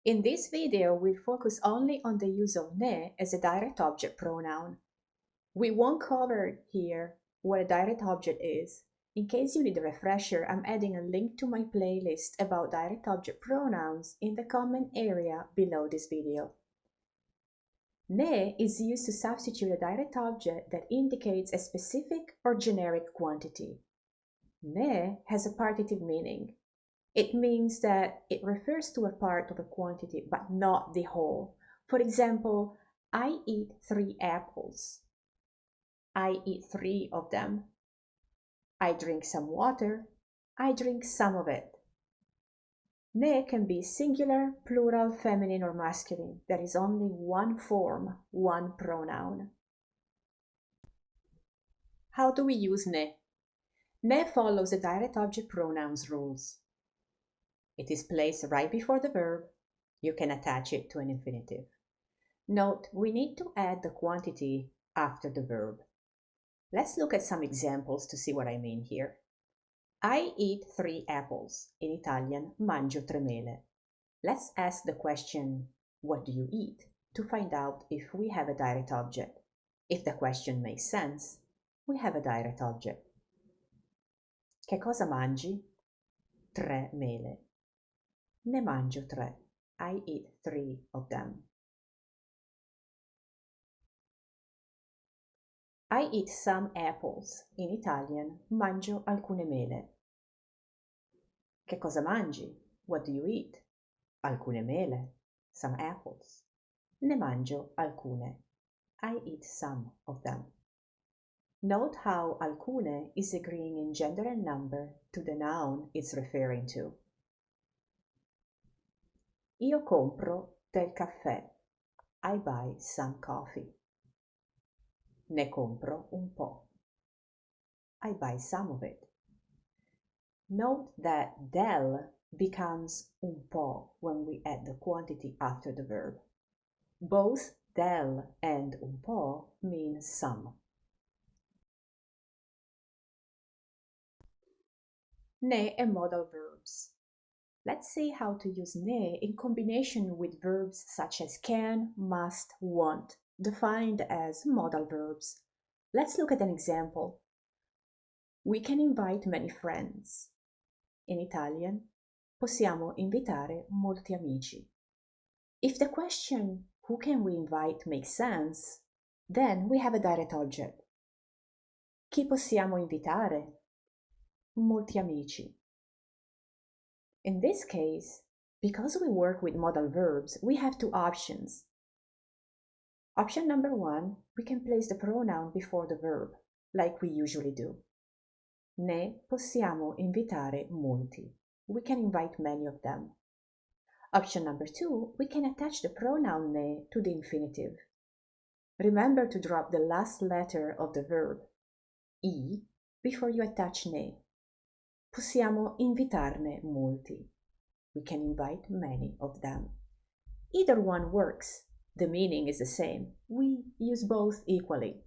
In this video, we'll focus only on the use of ne as a direct object pronoun. We won't cover here what a direct object is. In case you need a refresher, I'm adding a link to my playlist about direct object pronouns in the comment area below this video. Ne is used to substitute a direct object that indicates a specific or generic quantity. Ne has a partitive meaning. It means that it refers to a part of a quantity, but not the whole. For example, I eat 3 apples. I eat 3 of them. I drink some water. I drink some of it. Ne can be singular, plural, feminine, or masculine. There is only one form, one pronoun. How do we use ne? Ne follows the direct object pronouns rules. It is placed right before the verb. You can attach it to an infinitive. Note, we need to add the quantity after the verb. Let's look at some examples to see what I mean here. I eat 3 apples. In Italian, mangio 3 mele. Let's ask the question, what do you eat? To find out if we have a direct object. If the question makes sense, we have a direct object. Che cosa mangi? 3 mele. Ne mangio 3. I eat 3 of them. I eat some apples. In Italian, mangio alcune mele. Che cosa mangi? What do you eat? Alcune mele. Some apples. Ne mangio alcune. I eat some of them. Note how alcune is agreeing in gender and number to the noun it's referring to. Io compro del caffè. I buy some coffee. Ne compro un po'. I buy some of it. Note that del becomes un po' when we add the quantity after the verb. Both del and un po' mean some. Ne and modal verbs. Let's see how to use ne in combination with verbs such as can, must, want, defined as modal verbs. Let's look at an example. We can invite many friends. In Italian, possiamo invitare molti amici. If the question, who can we invite, makes sense, then we have a direct object. Chi possiamo invitare? Molti amici. In this case, because we work with modal verbs, we have 2 options. Option number 1, we can place the pronoun before the verb, like we usually do. Ne possiamo invitare molti. We can invite many of them. Option number 2, we can attach the pronoun ne to the infinitive. Remember to drop the last letter of the verb, I, before you attach ne. Possiamo invitarne molti. We can invite many of them. Either one works. The meaning is the same. We use both equally.